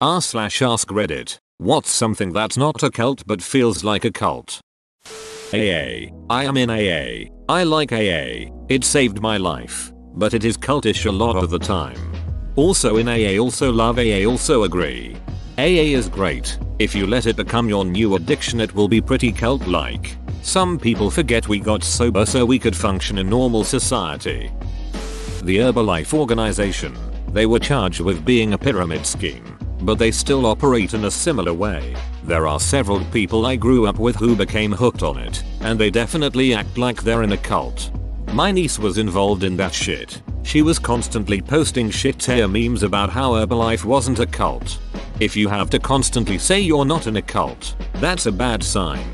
r/ask Reddit. What's something that's not a cult but feels like a cult? AA. I am in AA. I like AA. It saved my life. But it is cultish a lot of the time. Also in AA, also love AA, also agree. AA is great. If you let it become your new addiction, it will be pretty cult-like. Some people forget we got sober so we could function in normal society. The Herbalife organization. They were charged with being a pyramid scheme, but they still operate in a similar way. There are several people I grew up with who became hooked on it, and they definitely act like they're in a cult. My niece was involved in that shit. She was constantly posting shit-tier memes about how Herbalife wasn't a cult. If you have to constantly say you're not in a cult, that's a bad sign.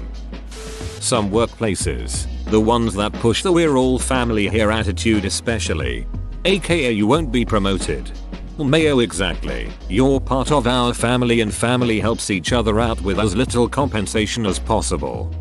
Some workplaces, the ones that push the "we're all family here" attitude especially, aka you won't be promoted. Mayo, exactly. You're part of our family and family helps each other out with as little compensation as possible.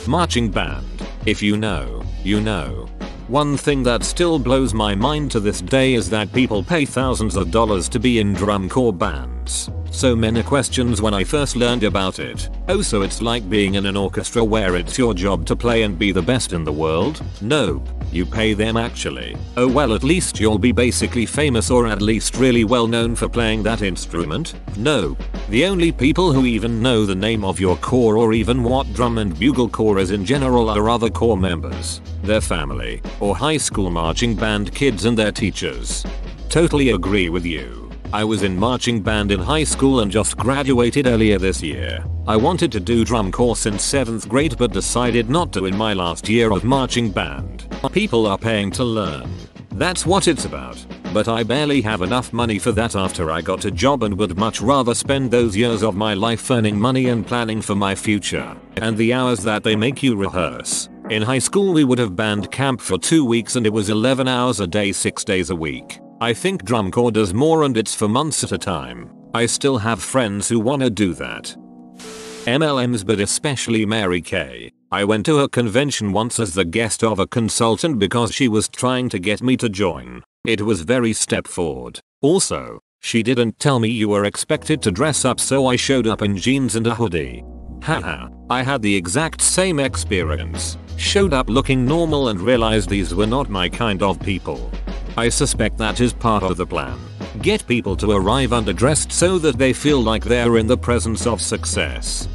Marching band. If you know, you know. One thing that still blows my mind to this day is that people pay thousands of dollars to be in drum corps bands. So many questions when I first learned about it. Oh, so it's like being in an orchestra where it's your job to play and be the best in the world? Nope. You pay them actually. Oh well, at least you'll be basically famous or at least really well known for playing that instrument? Nope. The only people who even know the name of your corps or even what drum and bugle corps is in general are other corps members, their family, or high school marching band kids and their teachers. Totally agree with you. I was in marching band in high school and just graduated earlier this year. I wanted to do drum corps since 7th grade but decided not to in my last year of marching band. People are paying to learn. That's what it's about. But I barely have enough money for that after I got a job and would much rather spend those years of my life earning money and planning for my future. And the hours that they make you rehearse. In high school we would have band camp for 2 weeks and it was 11 hours a day 6 days a week. I think drum corps does more and it's for months at a time. I still have friends who wanna do that. MLMs, but especially Mary Kay. I went to her convention once as the guest of a consultant because she was trying to get me to join. It was very step forward. Also, she didn't tell me you were expected to dress up, so I showed up in jeans and a hoodie. Haha, I had the exact same experience. Showed up looking normal and realized these were not my kind of people. I suspect that is part of the plan. Get people to arrive underdressed so that they feel like they're in the presence of success.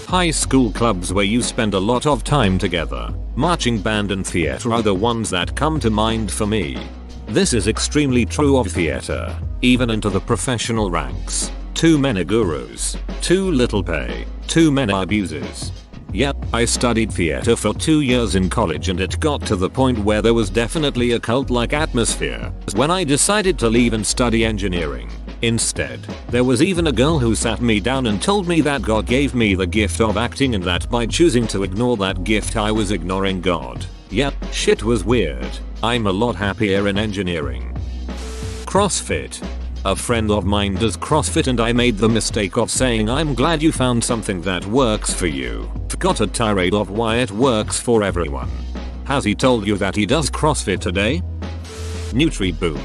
High school clubs where you spend a lot of time together. Marching band and theater are the ones that come to mind for me. This is extremely true of theater, even into the professional ranks. Too many gurus, too little pay, too many abuses. Yep, I studied theater for 2 years in college and it got to the point where there was definitely a cult-like atmosphere when I decided to leave and study engineering. Instead, there was even a girl who sat me down and told me that God gave me the gift of acting and that by choosing to ignore that gift I was ignoring God. Yep, shit was weird. I'm a lot happier in engineering. Crossfit. A friend of mine does CrossFit and I made the mistake of saying I'm glad you found something that works for you. Got a tirade of why it works for everyone. Has he told you that he does CrossFit today? NutriBoom.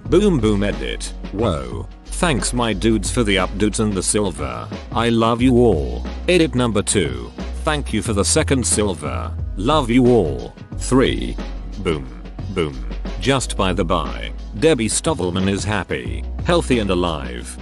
Boom boom edit. Whoa. Thanks my dudes for the updates and the silver. I love you all. Edit number 2. Thank you for the second silver. Love you all. 3. Boom. Boom. Just by the by, Debbie Stovelman is happy, healthy and alive.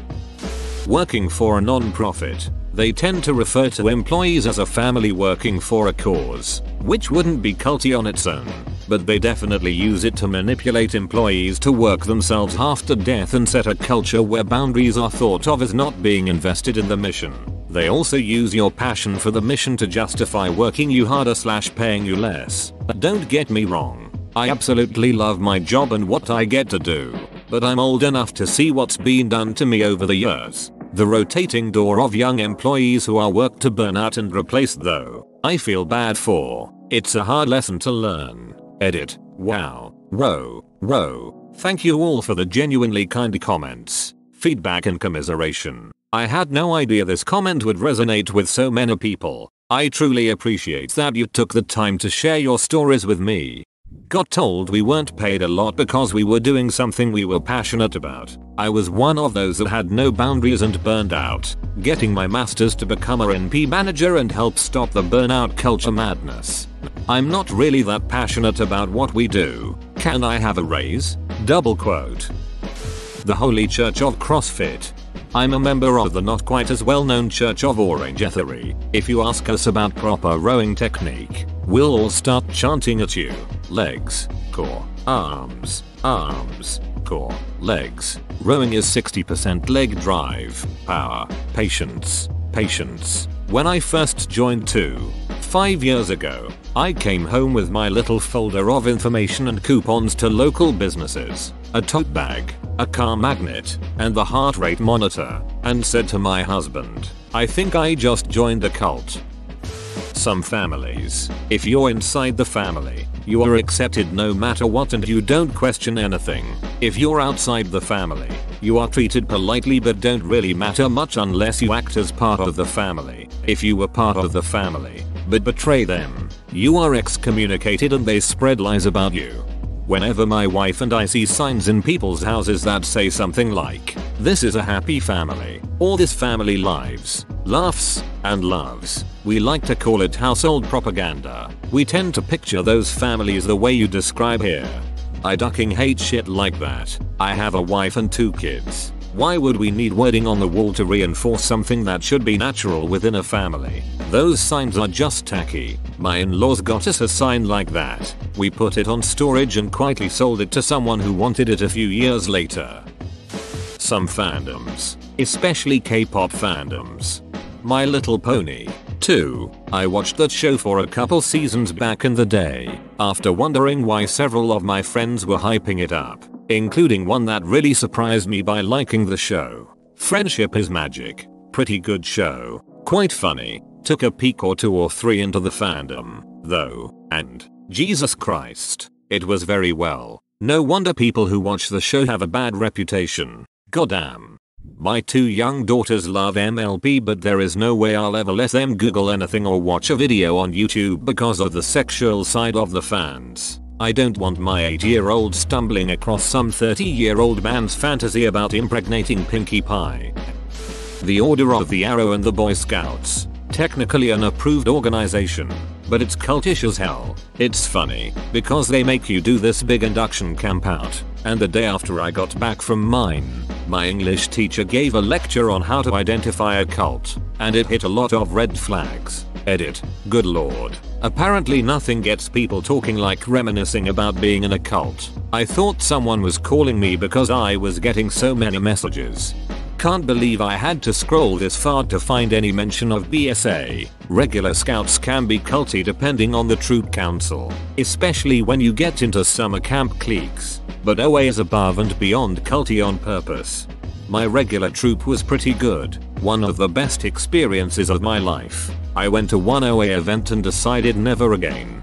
Working for a non-profit, they tend to refer to employees as a family working for a cause, which wouldn't be culty on its own, but they definitely use it to manipulate employees to work themselves half to death and set a culture where boundaries are thought of as not being invested in the mission. They also use your passion for the mission to justify working you harder / paying you less. Don't get me wrong. I absolutely love my job and what I get to do, but I'm old enough to see what's been done to me over the years. The rotating door of young employees who are worked to burn out and replaced though, I feel bad for. It's a hard lesson to learn. Edit. Wow. Row. Thank you all for the genuinely kind comments, feedback and commiseration. I had no idea this comment would resonate with so many people. I truly appreciate that you took the time to share your stories with me. Got told we weren't paid a lot because we were doing something we were passionate about. I was one of those that had no boundaries and burned out, getting my masters to become a NP manager and help stop the burnout culture madness. I'm not really that passionate about what we do. Can I have a raise? Double quote. The Holy Church of CrossFit. I'm a member of the not quite as well known Church of Orange Ethery. If you ask us about proper rowing technique, we'll all start chanting at you. Legs, core, arms, arms, core, legs. Rowing is 60% leg drive, power, patience, patience. When I first joined 5 years ago, I came home with my little folder of information and coupons to local businesses, a tote bag, a car magnet, and the heart rate monitor, and said to my husband, I think I just joined a cult. Some families, if you're inside the family, you are accepted no matter what and you don't question anything. If you're outside the family, you are treated politely but don't really matter much unless you act as part of the family. If you were part of the family, but betray them, you are excommunicated and they spread lies about you. Whenever my wife and I see signs in people's houses that say something like, "This is a happy family," or "This family lives, laughs, and loves," we like to call it household propaganda. We tend to picture those families the way you describe here. I fucking hate shit like that. I have a wife and 2 kids. Why would we need wording on the wall to reinforce something that should be natural within a family? Those signs are just tacky. My in-laws got us a sign like that. We put it on storage and quietly sold it to someone who wanted it a few years later. Some fandoms, especially K-pop fandoms. My Little Pony, 2. I watched that show for a couple seasons back in the day, after wondering why several of my friends were hyping it up, including one that really surprised me by liking the show. Friendship is Magic. Pretty good show. Quite funny. Took a peek or 2 or 3 into the fandom, though, and Jesus Christ, it was very well. No wonder people who watch the show have a bad reputation. Goddamn. My 2 young daughters love MLP, but there is no way I'll ever let them Google anything or watch a video on YouTube because of the sexual side of the fans. I don't want my 8-year-old stumbling across some 30-year-old man's fantasy about impregnating Pinkie Pie. The Order of the Arrow and the Boy Scouts. Technically an approved organization, but it's cultish as hell. It's funny, because they make you do this big induction camp out, and the day after I got back from mine, my English teacher gave a lecture on how to identify a cult, and it hit a lot of red flags. Edit. Good lord. Apparently nothing gets people talking like reminiscing about being in a cult. I thought someone was calling me because I was getting so many messages. Can't believe I had to scroll this far to find any mention of BSA. Regular scouts can be culty depending on the troop council, especially when you get into summer camp cliques, but OA is above and beyond culty on purpose. My regular troop was pretty good, one of the best experiences of my life. I went to one OA event and decided never again.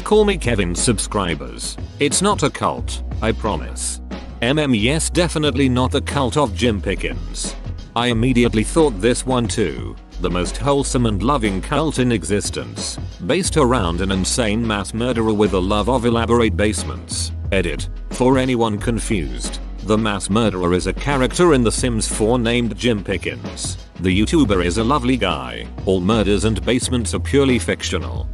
Call me Kevin subscribers. It's not a cult, I promise. Yes, definitely not the cult of Jim Pickens. I immediately thought this one too. The most wholesome and loving cult in existence. Based around an insane mass murderer with a love of elaborate basements. Edit. For anyone confused, the mass murderer is a character in The Sims 4 named Jim Pickens. The YouTuber is a lovely guy. All murders and basements are purely fictional.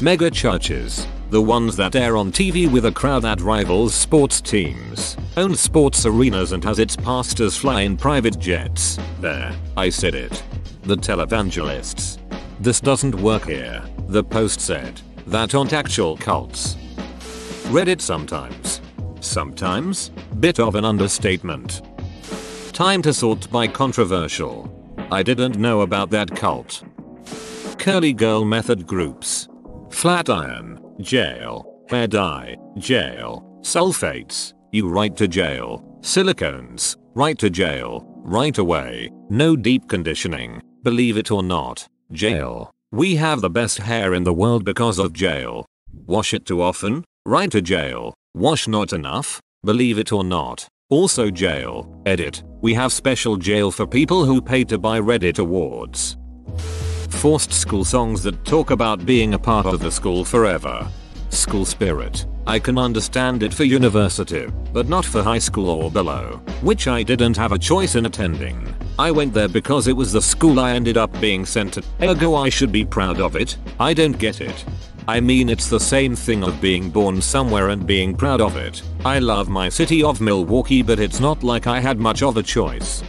Mega churches. The ones that air on TV with a crowd that rivals sports teams, owns sports arenas and has its pastors fly in private jets. There, I said it. The televangelists. This doesn't work here, the post said. That aren't actual cults. Reddit sometimes. Sometimes? Bit of an understatement. Time to sort by controversial. I didn't know about that cult. Curly girl method groups. Flatiron. Jail. Hair dye. Jail. Sulfates. You right to jail. Silicones. Right to jail. Right away. No deep conditioning. Believe it or not. Jail. We have the best hair in the world because of jail. Wash it too often? Right to jail. Wash not enough? Believe it or not. Also jail. Edit. We have special jail for people who pay to buy Reddit awards. Forced school songs that talk about being a part of the school forever. School spirit. I can understand it for university, but not for high school or below, which I didn't have a choice in attending. I went there because it was the school I ended up being sent to, ergo I should be proud of it. I don't get it. I mean, it's the same thing of being born somewhere and being proud of it. I love my city of Milwaukee, but it's not like I had much of a choice.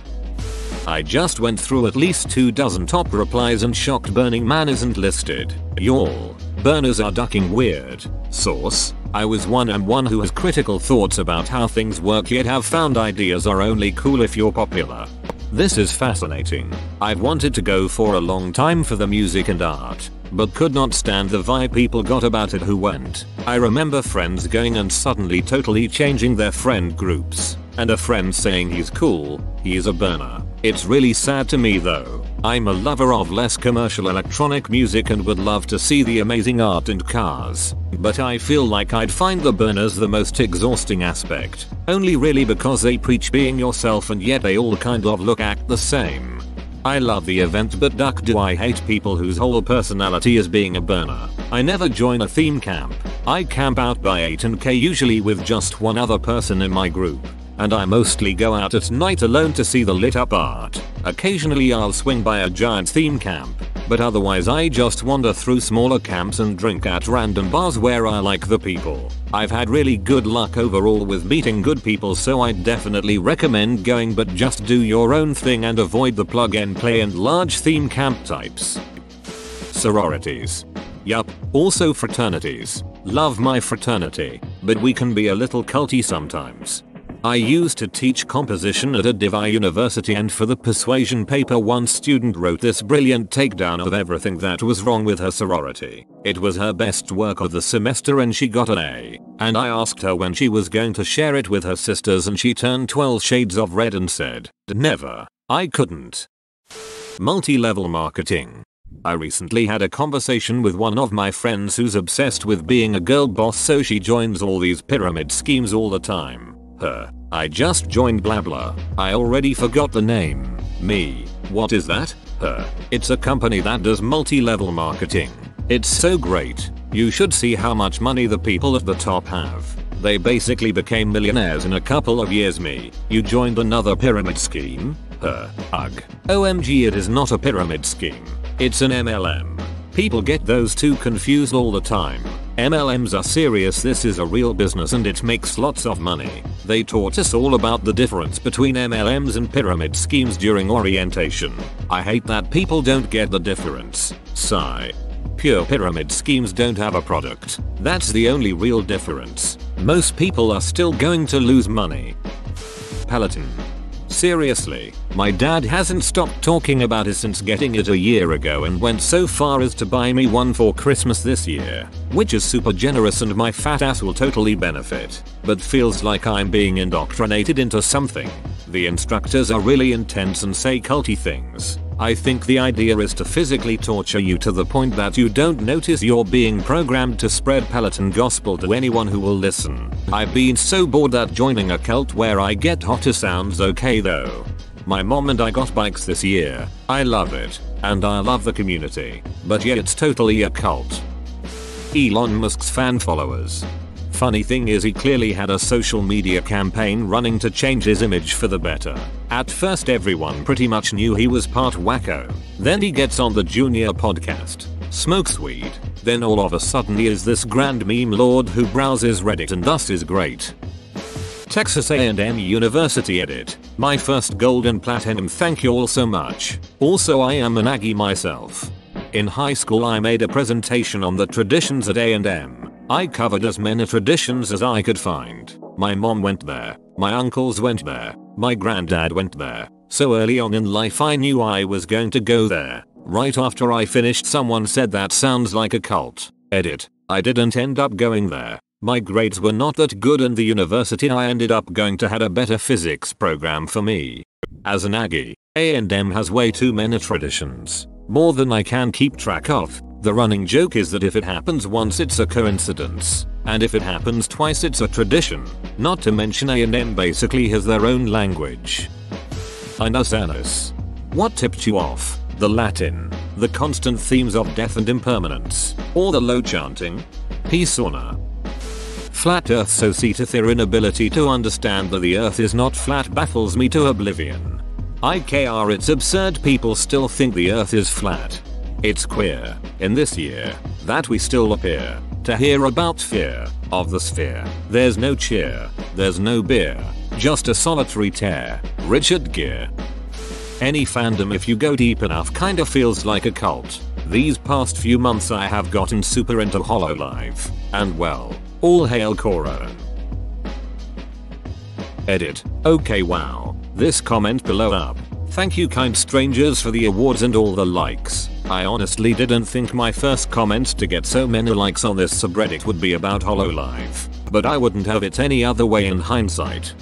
I just went through at least 24 top replies and shocked Burning Man isn't listed. Y'all. Burners are ducking weird. Source. I was one who has critical thoughts about how things work yet have found ideas are only cool if you're popular. This is fascinating. I've wanted to go for a long time for the music and art, but could not stand the vibe people got about it who went. I remember friends going and suddenly totally changing their friend groups, and a friend saying he's cool, he's a burner. It's really sad to me though. I'm a lover of less commercial electronic music and would love to see the amazing art and cars, but I feel like I'd find the burners the most exhausting aspect, only really because they preach being yourself and yet they all kind of look act the same. I love the event, but do I hate people whose whole personality is being a burner. I never join a theme camp. I camp out by 8 and K, usually with just one other person in my group. And I mostly go out at night alone to see the lit up art. Occasionally I'll swing by a giant theme camp, but otherwise I just wander through smaller camps and drink at random bars where I like the people. I've had really good luck overall with meeting good people, so I'd definitely recommend going, but just do your own thing and avoid the plug and play and large theme camp types. Sororities. Yup, also fraternities. Love my fraternity, but we can be a little culty sometimes. I used to teach composition at a Divi university, and for the persuasion paper one student wrote this brilliant takedown of everything that was wrong with her sorority. It was her best work of the semester and she got an A. And I asked her when she was going to share it with her sisters and she turned 12 shades of red and said, "Never. I couldn't." Multi-level marketing. I recently had a conversation with one of my friends who's obsessed with being a girl boss, so she joins all these pyramid schemes all the time. I just joined blah blah. I already forgot the name. Me. What is that? It's a company that does multi-level marketing. It's so great. You should see how much money the people at the top have. They basically became millionaires in a couple of years. Me. You joined another pyramid scheme? Ugh. OMG, it is not a pyramid scheme. It's an MLM. People get those two confused all the time. MLMs are serious. This is a real business and it makes lots of money. They taught us all about the difference between MLMs and pyramid schemes during orientation. I hate that people don't get the difference. Sigh. Pure pyramid schemes don't have a product. That's the only real difference. Most people are still going to lose money. Peloton. Seriously, my dad hasn't stopped talking about it since getting it a year ago and went so far as to buy me one for Christmas this year, which is super generous and my fat ass will totally benefit, but feels like I'm being indoctrinated into something. The instructors are really intense and say culty things. I think the idea is to physically torture you to the point that you don't notice you're being programmed to spread Peloton gospel to anyone who will listen. I've been so bored that joining a cult where I get hotter sounds okay though. My mom and I got bikes this year. I love it, and I love the community, but yeah, it's totally a cult. Elon Musk's fan followers. Funny thing is, he clearly had a social media campaign running to change his image for the better. At first everyone pretty much knew he was part wacko. Then he gets on the Junior podcast, smokes weed, then all of a sudden he is this grand meme lord who browses Reddit and thus is great. Texas A&M University edit. My first gold and platinum, thank you all so much. Also, I am an Aggie myself. In high school I made a presentation on the traditions at A&M. I covered as many traditions as I could find. My mom went there, my uncles went there, my granddad went there. So early on in life I knew I was going to go there. Right after I finished someone said that sounds like a cult. Edit. I didn't end up going there. My grades were not that good and the university I ended up going to had a better physics program for me. As an Aggie, A&M has way too many traditions. More than I can keep track of. The running joke is that if it happens once it's a coincidence, and if it happens twice it's a tradition. Not to mention A&M basically has their own language. Anus anus. What tipped you off? The Latin, the constant themes of death and impermanence, or the low chanting? Peace sauna. Flat Earth society. Their inability to understand that the earth is not flat baffles me to oblivion. IKR, it's absurd people still think the earth is flat. It's queer, in this year, that we still appear to hear about fear of the sphere. There's no cheer, there's no beer, just a solitary tear. Richard Gere. Any fandom, if you go deep enough, kinda feels like a cult. These past few months I have gotten super into HoloLive, and well, all hail Coron. Edit. Okay, wow. This comment below up. Thank you kind strangers for the awards and all the likes. I honestly didn't think my first comment to get so many likes on this subreddit would be about HoloLive, but I wouldn't have it any other way in hindsight.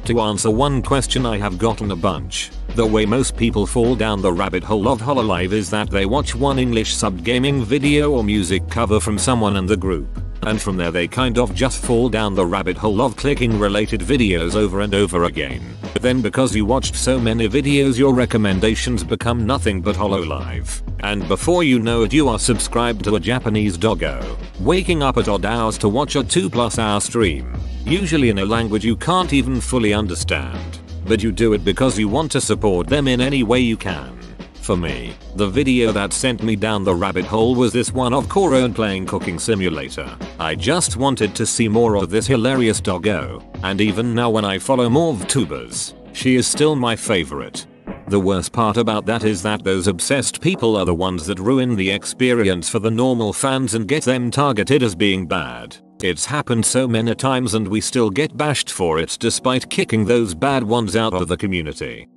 To answer one question I have gotten a bunch, the way most people fall down the rabbit hole of HoloLive is that they watch one English subbed gaming video or music cover from someone in the group, and from there they kind of just fall down the rabbit hole of clicking related videos over and over again. But then because you watched so many videos, your recommendations become nothing but HoloLive, and before you know it you are subscribed to a Japanese doggo, waking up at odd hours to watch a 2+ hour stream, usually in a language you can't even fully understand, but you do it because you want to support them in any way you can. For me, the video that sent me down the rabbit hole was this one of Coron playing Cooking Simulator. I just wanted to see more of this hilarious doggo, and even now when I follow more VTubers, she is still my favorite. The worst part about that is that those obsessed people are the ones that ruin the experience for the normal fans and get them targeted as being bad. It's happened so many times and we still get bashed for it despite kicking those bad ones out of the community.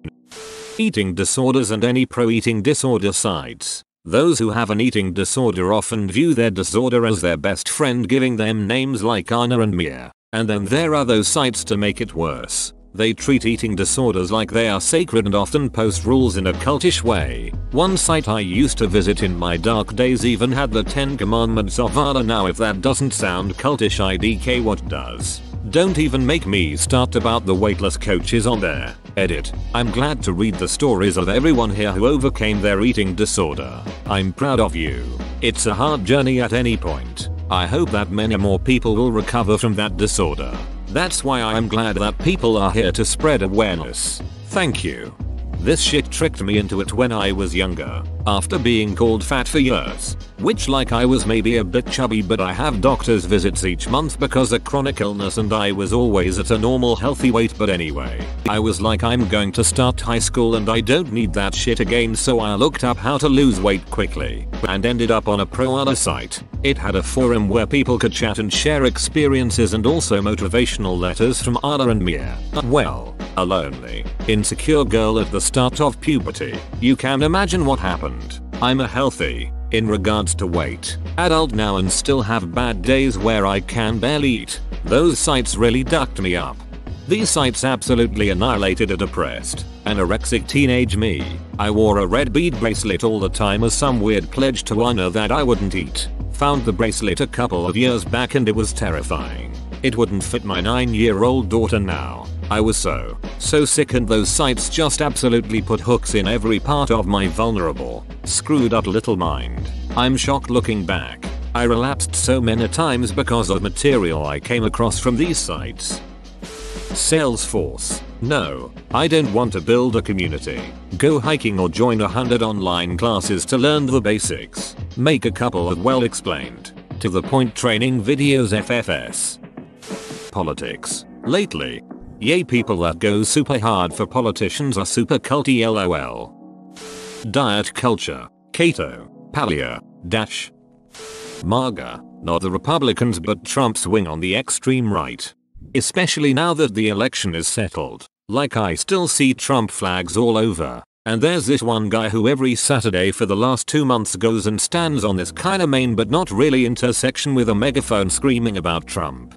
Eating disorders and any pro-eating disorder sites. Those who have an eating disorder often view their disorder as their best friend, giving them names like Anna and Mia. And then there are those sites to make it worse. They treat eating disorders like they are sacred and often post rules in a cultish way. One site I used to visit in my dark days even had the 10 commandments of Anna. Now if that doesn't sound cultish, IDK, what does? Don't even make me start about the weightless coaches on there. Edit. I'm glad to read the stories of everyone here who overcame their eating disorder. I'm proud of you. It's a hard journey at any point. I hope that many more people will recover from that disorder. That's why I'm glad that people are here to spread awareness. Thank you. This shit tricked me into it when I was younger, after being called fat for years, which like I was maybe a bit chubby, but I have doctor's visits each month because of chronic illness and I was always at a normal healthy weight. But anyway, I was like, I'm going to start high school and I don't need that shit again, so I looked up how to lose weight quickly and ended up on a pro-Anna site. It had a forum where people could chat and share experiences and also motivational letters from Anna and Mia. Well, a lonely, insecure girl at the start of puberty. You can imagine what happened. I'm a healthy, in regards to weight, adult now and still have bad days where I can barely eat. Those sites really ducked me up. These sites absolutely annihilated a depressed, anorexic teenage me. I wore a red bead bracelet all the time as some weird pledge to honor that I wouldn't eat. Found the bracelet a couple of years back and it was terrifying. It wouldn't fit my 9-year-old daughter now. I was so sick, and those sites just absolutely put hooks in every part of my vulnerable, screwed up little mind. I'm shocked looking back. I relapsed so many times because of material I came across from these sites. Salesforce. No, I don't want to build a community. Go hiking or join 100 online classes to learn the basics. Make a couple of well explained, to the point training videos. FFS. Politics. Lately, yay, people that go super hard for politicians are super culty, lol. Diet culture. Keto. Paleo. Dash. MAGA. Not the Republicans but Trump's wing on the extreme right. Especially now that the election is settled. Like, I still see Trump flags all over. And there's this one guy who every Saturday for the last 2 months goes and stands on this kinda main but not really intersection with a megaphone screaming about Trump.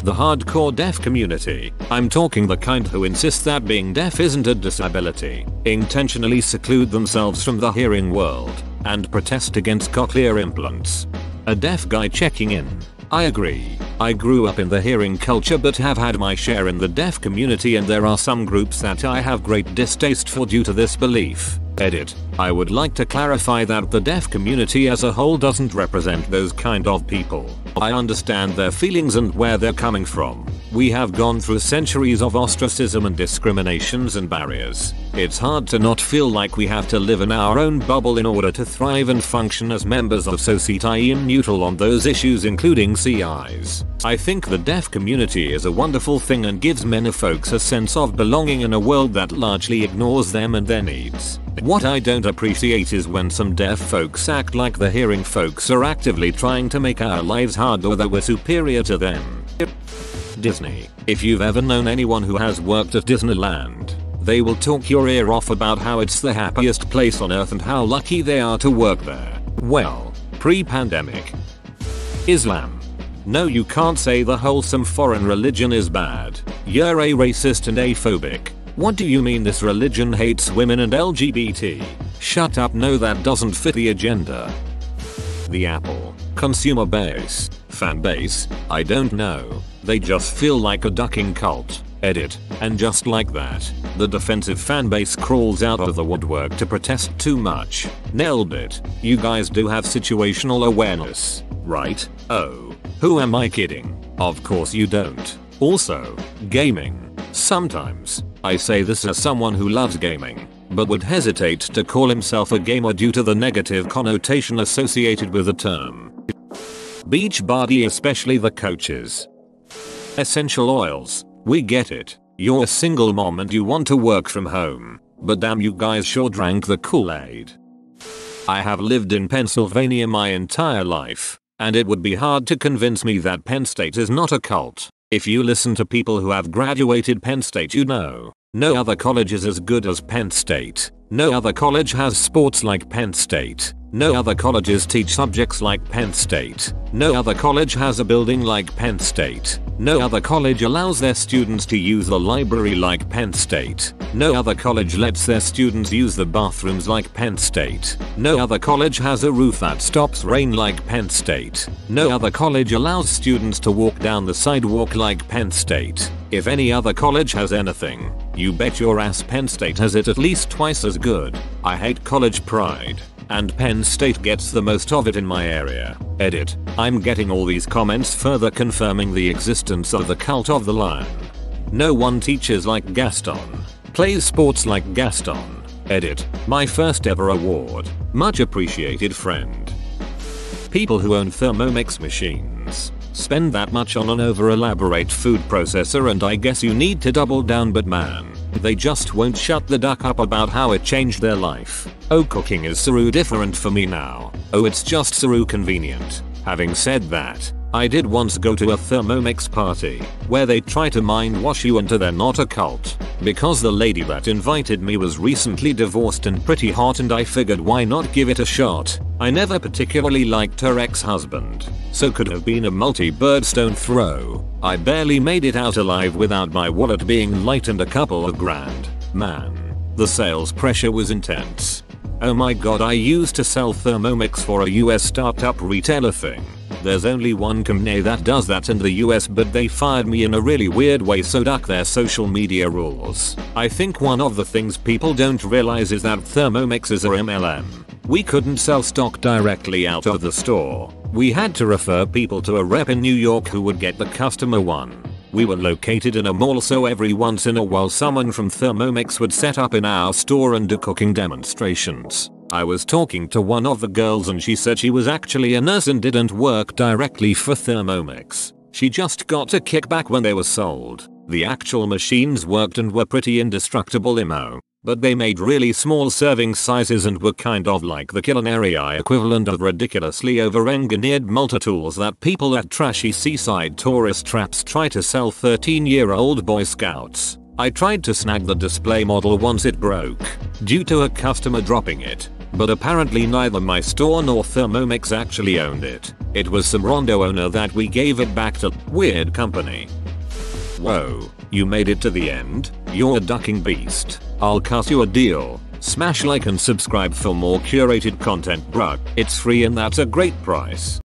The hardcore deaf community. I'm talking the kind who insist that being deaf isn't a disability, intentionally seclude themselves from the hearing world, and protest against cochlear implants. A deaf guy checking in. I agree. I grew up in the hearing culture but have had my share in the deaf community, and there are some groups that I have great distaste for due to this belief. Edit. I would like to clarify that the deaf community as a whole doesn't represent those kind of people. I understand their feelings and where they're coming from. We have gone through centuries of ostracism and discriminations and barriers. It's hard to not feel like we have to live in our own bubble in order to thrive and function as members of society and neutral on those issues, including CIs. I think the deaf community is a wonderful thing and gives many folks a sense of belonging in a world that largely ignores them and their needs. What I don't appreciate is when some deaf folks act like the hearing folks are actively trying to make our lives hard or that we're superior to them. Disney. If you've ever known anyone who has worked at Disneyland, they will talk your ear off about how it's the happiest place on earth and how lucky they are to work there. Well, pre-pandemic. Islam. No, you can't say the wholesome foreign religion is bad. You're a racist and aphobic. What do you mean this religion hates women and LGBT? Shut up, no, that doesn't fit the agenda. The Apple. Consumer base. Fan base. I don't know. They just feel like a ducking cult. Edit. And just like that, the defensive fanbase crawls out of the woodwork to protest too much. Nailed it. You guys do have situational awareness, right? Oh. Who am I kidding? Of course you don't. Also, gaming. Sometimes, I say this as someone who loves gaming, but would hesitate to call himself a gamer due to the negative connotation associated with the term. Beach body, especially the coaches. Essential oils. We get it. You're a single mom and you want to work from home. But damn, you guys sure drank the Kool-Aid. I have lived in Pennsylvania my entire life, and it would be hard to convince me that Penn State is not a cult. If you listen to people who have graduated Penn State, you know, no other college is as good as Penn State. No other college has sports like Penn State. No other colleges teach subjects like Penn State. No other college has a building like Penn State. No other college allows their students to use the library like Penn State. No other college lets their students use the bathrooms like Penn State. No other college has a roof that stops rain like Penn State. No other college allows students to walk down the sidewalk like Penn State. If any other college has anything, you bet your ass Penn State has it at least twice as good. I hate college pride, and Penn State gets the most of it in my area. Edit. I'm getting all these comments further confirming the existence of the cult of the lion. No one teaches like Gaston, plays sports like Gaston. Edit. My first ever award. Much appreciated, friend. People who own Thermomix machines spend that much on an over elaborate food processor, and I guess you need to double down, but man, they just won't shut the duck up about how it changed their life. Oh, cooking is so different for me now. Oh, it's just so convenient. Having said that, I did once go to a Thermomix party where they try to mind wash you into they're not a cult, because the lady that invited me was recently divorced and pretty hot, and I figured why not give it a shot. I never particularly liked her ex-husband, so could have been a multi-bird stone throw. I barely made it out alive without my wallet being light and a couple of grand. Man, the sales pressure was intense. Oh my god, I used to sell Thermomix for a US startup retailer thing. There's only one company that does that in the US, but they fired me in a really weird way, so duck their social media rules. I think one of the things people don't realize is that Thermomix is a MLM. We couldn't sell stock directly out of the store. We had to refer people to a rep in New York who would get the customer one. We were located in a mall, so every once in a while someone from Thermomix would set up in our store and do cooking demonstrations. I was talking to one of the girls and she said she was actually a nurse and didn't work directly for Thermomix. She just got a kickback when they were sold. The actual machines worked and were pretty indestructible IMO, but they made really small serving sizes and were kind of like the culinary equivalent of ridiculously over-engineered multi-tools that people at trashy seaside tourist traps try to sell 13-year-old Boy Scouts. I tried to snag the display model once it broke, due to a customer dropping it, but apparently neither my store nor Thermomix actually owned it. It was some Rondo owner that we gave it back to. Weird company. Whoa, you made it to the end? You're a ducking beast. I'll cut you a deal. Smash like and subscribe for more curated content, bruh. It's free and that's a great price.